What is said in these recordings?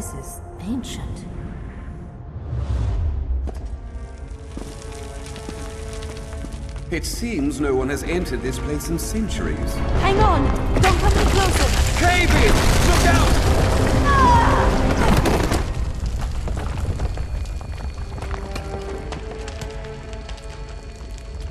place is ancient. It seems no one has entered this place in centuries. Hang on! Don't come any closer! Cave in! Look out!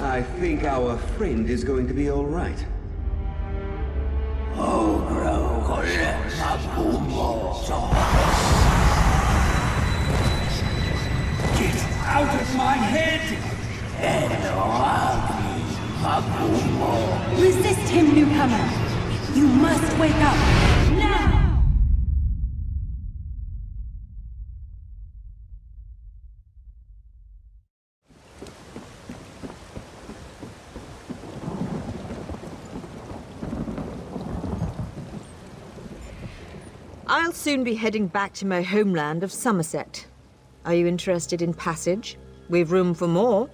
I think our friend is going to be all right. Get out of my head! Resist him, newcomer! You must wake up! Now! I'll soon be heading back to my homeland of Summerset. Are you interested in passage? We've room for more.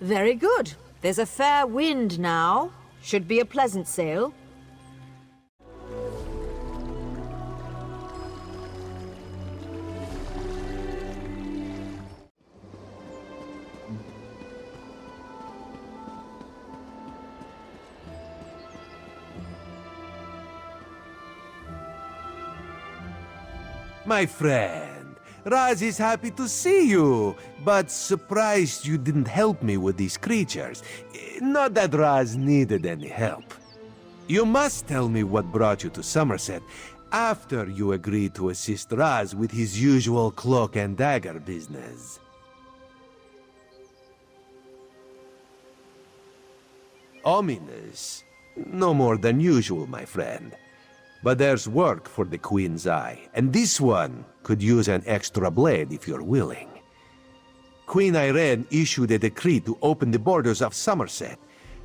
Very good. There's a fair wind now. Should be a pleasant sail. My friend, Raz is happy to see you, but surprised you didn't help me with these creatures. Not that Raz needed any help. You must tell me what brought you to Summerset after you agreed to assist Raz with his usual cloak and dagger business. Ominous. No more than usual, my friend. But there's work for the Queen's Eye, and this one could use an extra blade if you're willing. Queen Irene issued a decree to open the borders of Summerset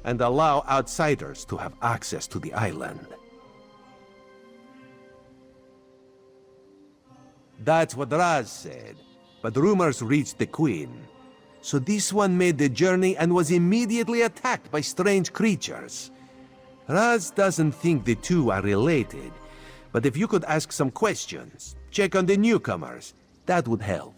and allow outsiders to have access to the island. That's what Raz said, but rumors reached the Queen. So this one made the journey and was immediately attacked by strange creatures. Raz doesn't think the two are related, but if you could ask some questions, check on the newcomers, that would help.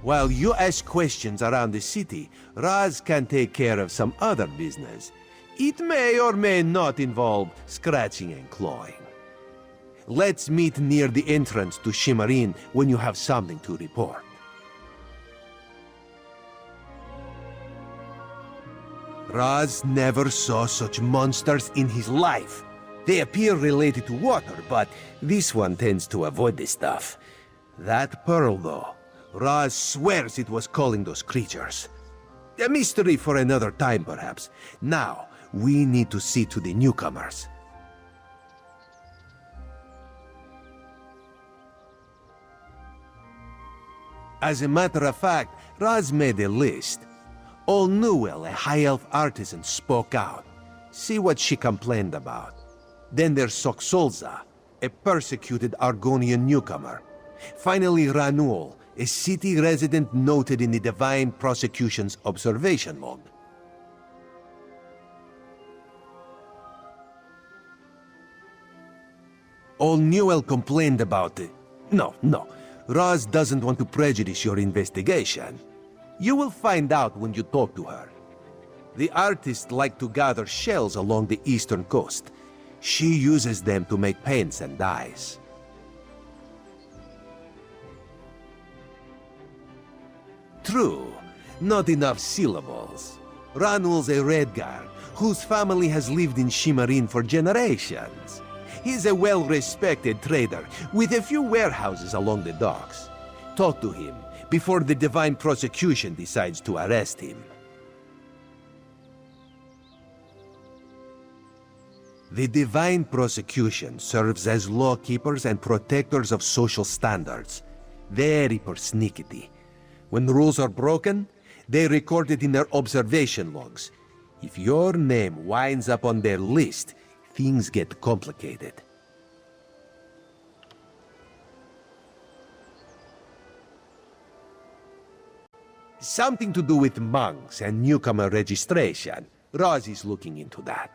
While you ask questions around the city, Raz can take care of some other business. It may or may not involve scratching and clawing. Let's meet near the entrance to Shimmerin when you have something to report. Raz never saw such monsters in his life. They appear related to water, but this one tends to avoid this stuff. That pearl, though, Raz swears it was calling those creatures. A mystery for another time, perhaps. Now, we need to see to the newcomers. As a matter of fact, Raz made a list. All Newell, a high elf artisan, spoke out. See what she complained about. Then there's Soxolza, a persecuted Argonian newcomer. Finally, Ranuel, a city resident noted in the Divine Prosecution's observation log. All Newell complained about it. No. Raz doesn't want to prejudice your investigation. You will find out when you talk to her. The artists like to gather shells along the eastern coast. She uses them to make paints and dyes. True, not enough syllables. Ranuel's a Redguard, whose family has lived in Shimmerin for generations. He's a well-respected trader with a few warehouses along the docks. Talk to him before the Divine Prosecution decides to arrest him. The Divine Prosecution serves as lawkeepers and protectors of social standards. Very persnickety. When rules are broken, they record it in their observation logs. If your name winds up on their list, things get complicated. Something to do with monks and newcomer registration. Roz is looking into that.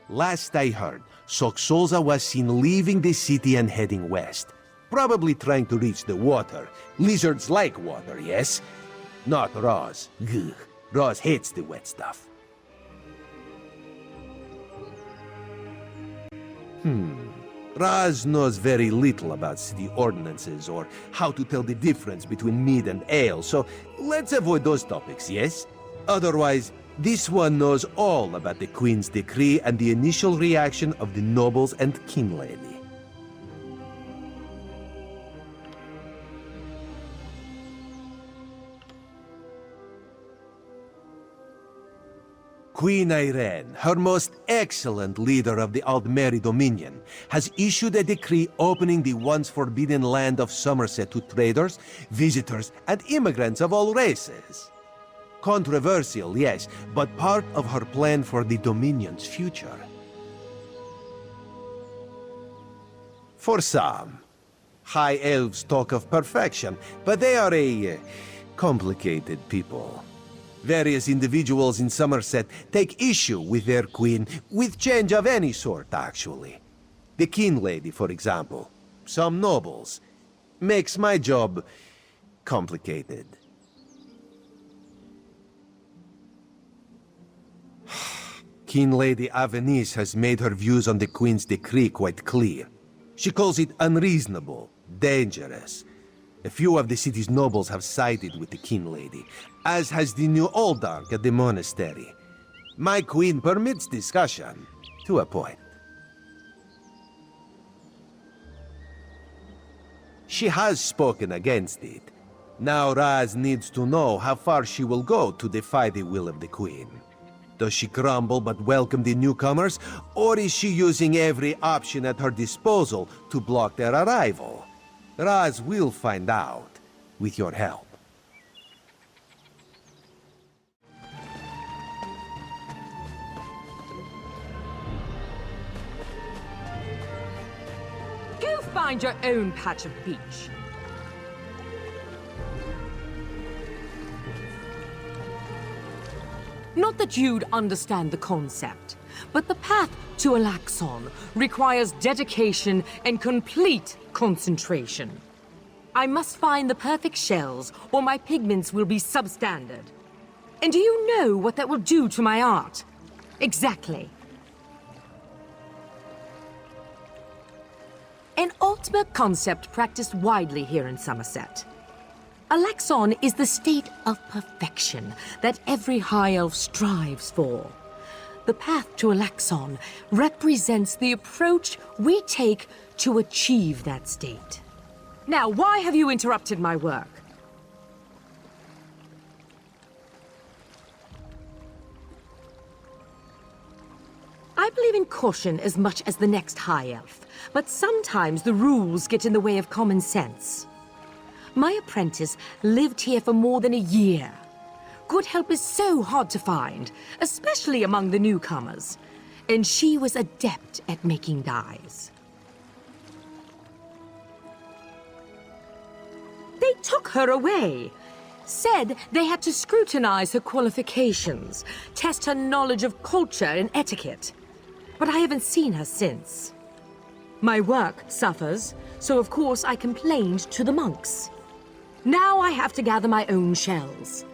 Last I heard, Soxolza was seen leaving the city and heading west. Probably trying to reach the water. Lizards like water, yes? Not Roz. Ugh. Roz hates the wet stuff. Roz knows very little about city ordinances or how to tell the difference between mead and ale, so let's avoid those topics, yes? Otherwise, this one knows all about the Queen's decree and the initial reaction of the nobles and king lady. Queen Irene, her most excellent leader of the Aldmeri Dominion, has issued a decree opening the once forbidden land of Summerset to traders, visitors, and immigrants of all races. Controversial, yes, but part of her plan for the Dominion's future. For some, High Elves talk of perfection, but they are a complicated people. Various individuals in Summerset take issue with their queen, with change of any sort, actually. The king lady, for example, some nobles. Makes my job complicated. King Lady Avenice has made her views on the Queen's decree quite clear. She calls it unreasonable, dangerous. A few of the city's nobles have sided with the King Lady, as has the new Oldark at the monastery. My queen permits discussion, to a point. She has spoken against it. Now Raz needs to know how far she will go to defy the will of the Queen. Does she grumble but welcome the newcomers, or is she using every option at her disposal to block their arrival? Raz will find out, with your help. Go find your own patch of beach. Not that you'd understand the concept, but the path to Alaxon requires dedication and complete concentration. I must find the perfect shells, or my pigments will be substandard. And do you know what that will do to my art? Exactly. An ultimate concept practiced widely here in Summerset. Alaxon is the state of perfection that every High Elf strives for. The path to Alaxon represents the approach we take to achieve that state. Now, why have you interrupted my work? I believe in caution as much as the next High Elf, but sometimes the rules get in the way of common sense. My apprentice lived here for more than a year. Good help is so hard to find, especially among the newcomers. And she was adept at making dyes. They took her away. Said they had to scrutinize her qualifications, test her knowledge of culture and etiquette. But I haven't seen her since. My work suffers, so of course I complained to the monks. Now I have to gather my own shells.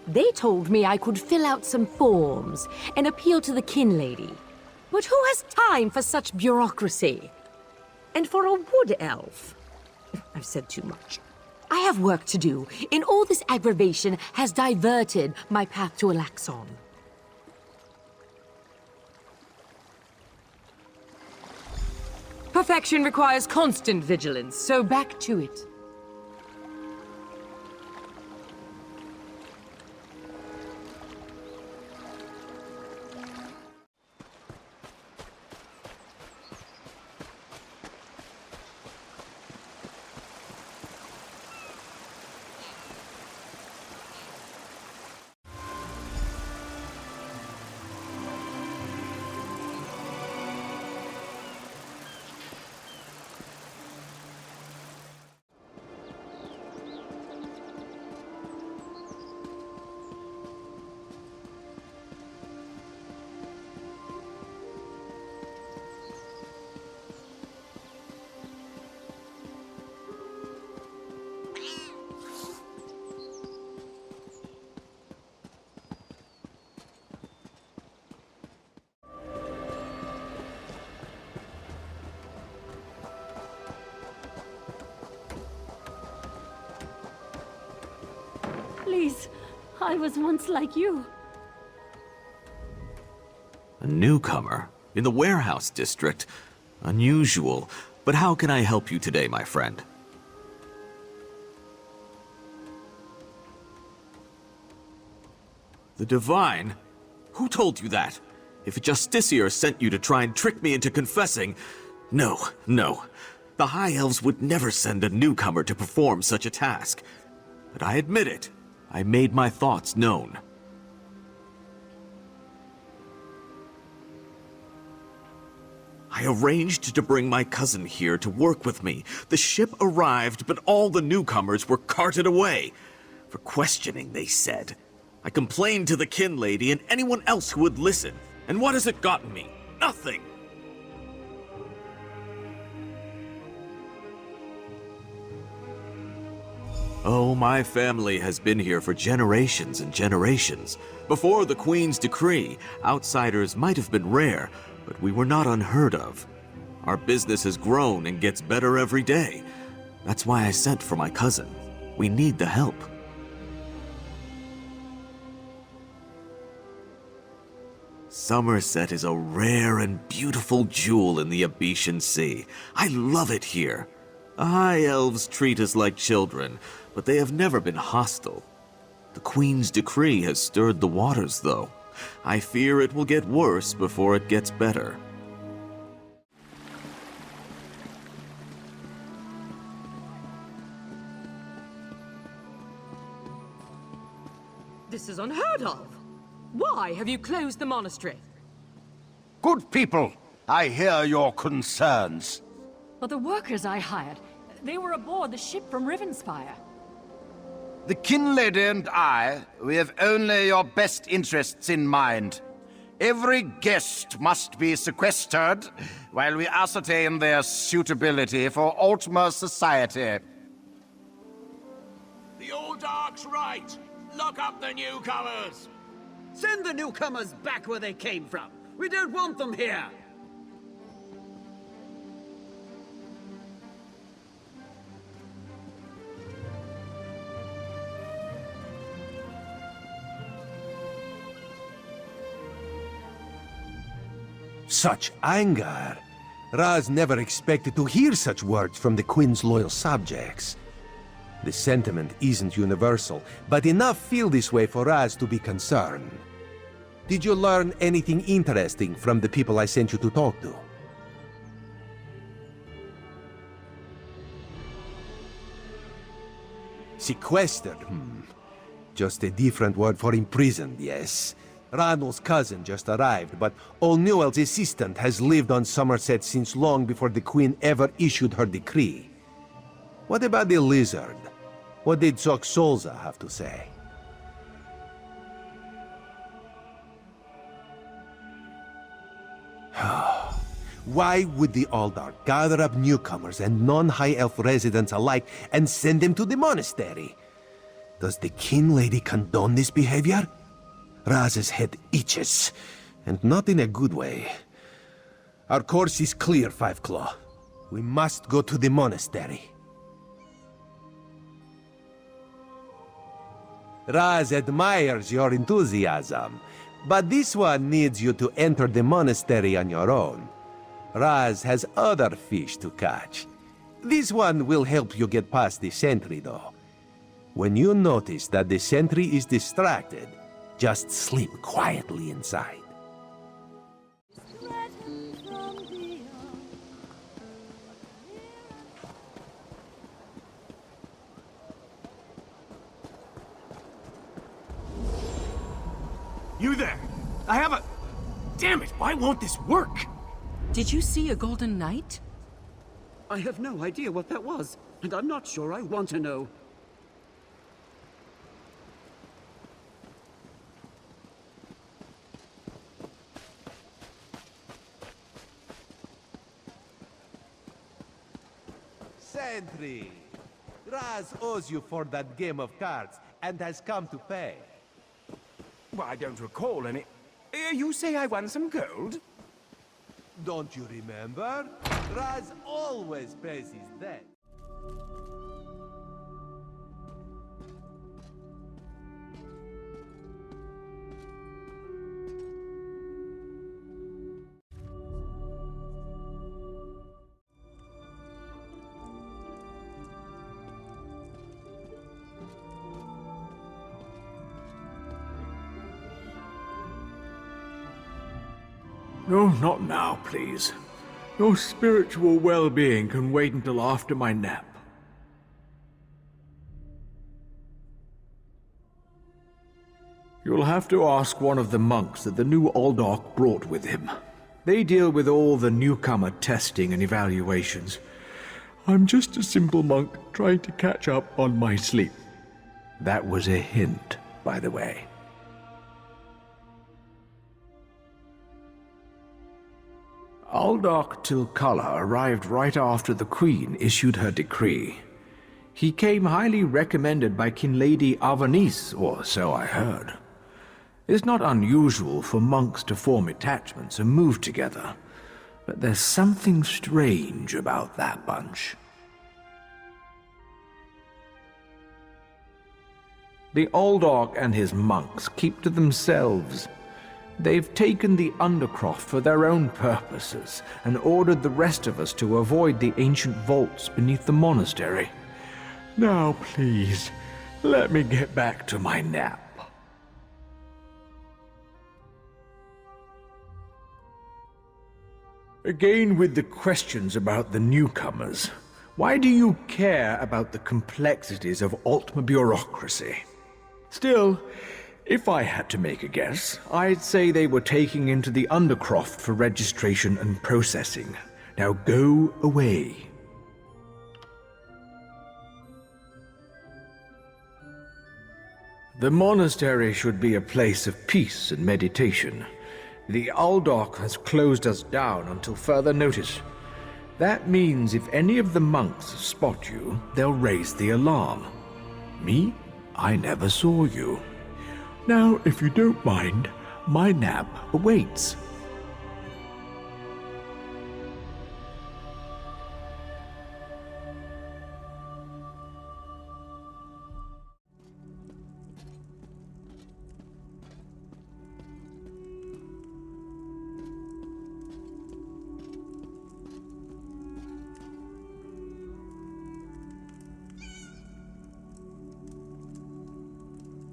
They told me I could fill out some forms and appeal to the kin lady. But who has time for such bureaucracy? And for a wood elf? I've said too much. I have work to do, and all this aggravation has diverted my path to Alaxon. Perfection requires constant vigilance, so back to it. I was once like you. A newcomer? In the warehouse district? Unusual. But how can I help you today, my friend? The Divine? Who told you that? If a Justiciar sent you to try and trick me into confessing... No, no. The High Elves would never send a newcomer to perform such a task. But I admit it. I made my thoughts known. I arranged to bring my cousin here to work with me. The ship arrived, but all the newcomers were carted away. For questioning, they said. I complained to the kin lady and anyone else who would listen. And what has it gotten me? Nothing! Oh, my family has been here for generations and generations. Before the Queen's decree, outsiders might have been rare, but we were not unheard of. Our business has grown and gets better every day. That's why I sent for my cousin. We need the help. Summerset is a rare and beautiful jewel in the Abetian Sea. I love it here. The High Elves treat us like children, but they have never been hostile. The Queen's decree has stirred the waters, though. I fear it will get worse before it gets better. This is unheard of. Why have you closed the monastery? Good people, I hear your concerns. But the workers I hired, they were aboard the ship from Rivenspire. The kin lady and I, we have only your best interests in mind. Every guest must be sequestered while we ascertain their suitability for Altmer society. The old Dark's right. Lock up the newcomers. Send the newcomers back where they came from. We don't want them here. Such anger! Raz never expected to hear such words from the Queen's loyal subjects. The sentiment isn't universal, but enough feel this way for Raz to be concerned. Did you learn anything interesting from the people I sent you to talk to? Sequestered, Just a different word for imprisoned, yes. Ranul's cousin just arrived, but Olnewell's assistant has lived on Summerset since long before the Queen ever issued her decree. What about the lizard? What did Soxolza have to say? Why would the Aldar gather up newcomers and non-High Elf residents alike and send them to the monastery? Does the kin lady condone this behavior? Raz's head itches, and not in a good way. Our course is clear, Five Claw. We must go to the monastery. Raz admires your enthusiasm, but this one needs you to enter the monastery on your own. Raz has other fish to catch. This one will help you get past the sentry, though. When you notice that the sentry is distracted, just sleep quietly inside. You there! I have a... Damn it, why won't this work? Did you see a golden knight? I have no idea what that was, and I'm not sure I want to know. Sentry! Raz owes you for that game of cards and has come to pay. Well, I don't recall any... You say I won some gold? Don't you remember? Raz always pays his debt. No, not now, please. Your spiritual well-being can wait until after my nap. You'll have to ask one of the monks that the new Aldork brought with him. They deal with all the newcomer testing and evaluations. I'm just a simple monk trying to catch up on my sleep. That was a hint, by the way. Aldork Tilkala arrived right after the Queen issued her decree. He came highly recommended by Kinlady Avanice, or so I heard. It's not unusual for monks to form attachments and move together, but there's something strange about that bunch. The Aldork and his monks keep to themselves. They've taken the Undercroft for their own purposes and ordered the rest of us to avoid the ancient vaults beneath the monastery. Now, please, let me get back to my nap. Again with the questions about the newcomers. Why do you care about the complexities of Altma bureaucracy? Still, if I had to make a guess, I'd say they were taking into the Undercroft for registration and processing. Now go away. The monastery should be a place of peace and meditation. The Aldork has closed us down until further notice. That means if any of the monks spot you, they'll raise the alarm. Me? I never saw you. Now, if you don't mind, my nap awaits.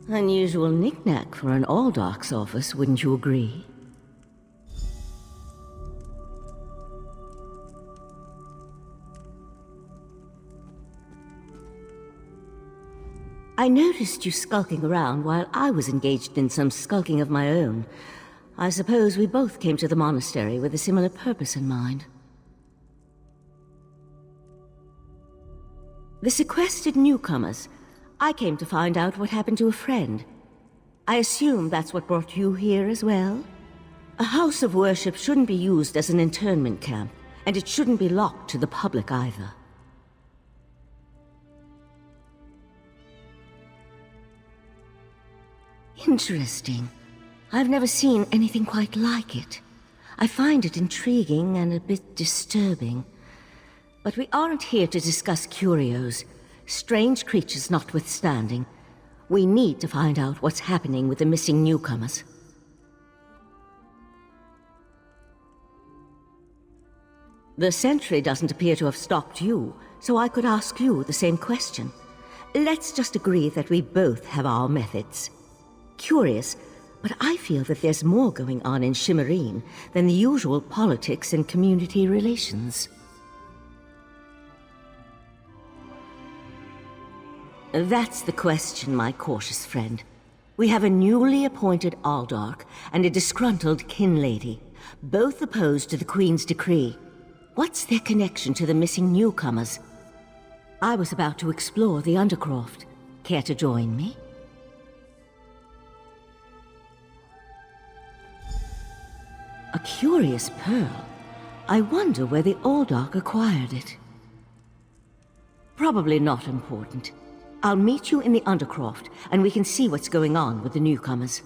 Unusual knick-knack for an Aldork's office, wouldn't you agree? I noticed you skulking around while I was engaged in some skulking of my own. I suppose we both came to the monastery with a similar purpose in mind. The sequestered newcomers. I came to find out what happened to a friend. I assume that's what brought you here as well? A house of worship shouldn't be used as an internment camp, and it shouldn't be locked to the public either. Interesting. I've never seen anything quite like it. I find it intriguing and a bit disturbing. But we aren't here to discuss curios. Strange creatures notwithstanding, we need to find out what's happening with the missing newcomers. The sentry doesn't appear to have stopped you, so I could ask you the same question. Let's just agree that we both have our methods. Curious, but I feel that there's more going on in Shimmerine than the usual politics and community relations. That's the question, my cautious friend. We have a newly appointed Aldork and a disgruntled Kinlady, both opposed to the Queen's decree. What's their connection to the missing newcomers? I was about to explore the Undercroft. Care to join me? A curious pearl. I wonder where the Aldork acquired it. Probably not important. I'll meet you in the Undercroft, and we can see what's going on with the newcomers.